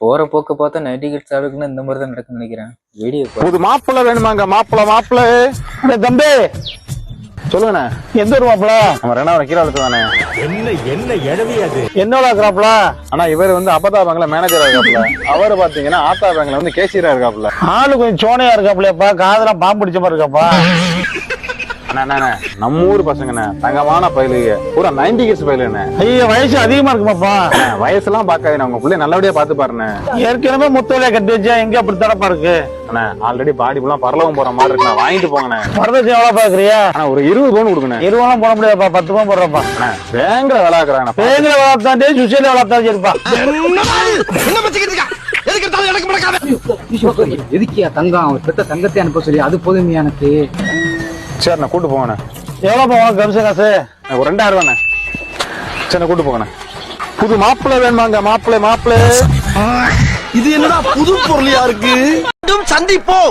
போற போக்க பார்த்தா நைட்டி கிட்ஸ் ஆளுக்குன்னு இந்த மாதிரி தான் நடக்குன்னு நினைக்கிறேன். வீடியோ புது மாப்பிள்ள வேணுமாங்க? மாப்பிள்ள தம்பி சொல்லுங்கண்ணே. எந்த ஒரு மாப்பிள்ள? நம்ம ரெண்டாவது கீழே தானே. என்ன எழுதியாது என்னோட இருக்கிறாப்ல? ஆனா இவர் வந்து அப்பதா பேங்க்ல மேனேஜரா இருக்காப்ல. அவரு பாத்தீங்கன்னா ஆத்தா பேங்க்ல வந்து கேசியரா இருக்காப்ல. ஆளு கொஞ்சம் சோனையா இருக்காப்லப்பா, காதெல்லாம் பாம்பு பிடிச்ச மாதிரி இருக்காப்பா. நம்ம ஊர் பசங்கண்ணே, தங்கமான பயிலுங்க, பூரா 90 கிட்ஸ் பயிலுண்ணே. ஐயோ வயசு அதிகமா இருக்குமாப்பா. வயசுலாம் பாக்காது, உங்க பிள்ளை நல்லபடியா பாத்து பாருண்ணே. ஏற்கனவே முத்தலையா கட்டி வச்சா எங்க அப்படி தடப்பா இருக்கு? அண்ணா ஆல்ரெடி பாடி எல்லாம் பரலவும் போற மாதிரி இருக்கு, வாங்கிட்டு போங்கண்ணே. வரதட்சணை எவ்வளவு பாக்குறியா? ஆனா ஒரு 20 பவுன் கொடுக்கணும். 20 எல்லாம் போட முடியாதுப்பா, 10 பவுன் போடுறப்பா. பேங்க்ல விளாக்குறாங்க. பேங்க்ல வளர்த்தாண்டே சுசைல வளர்த்தாச்சு இருப்பா. எதுக்கியா தங்கம், அவர் பெத்த தங்கத்தை அனுப்ப சொல்லி அது போதுமையா எனக்கு. சரி நான் கூட்டு போங்கண்ணே. எவ்வளவு போவோம் கம்ச காசு? ஒரு 2000 ரூபாண்ணே. சரி நான் கூட்டு போங்கண்ணே. புது மாப்பிள்ள வேணுமாங்க? மாப்பிள்ள இது என்னடா புது பொருளியா இருக்கு. சந்திப்போம்.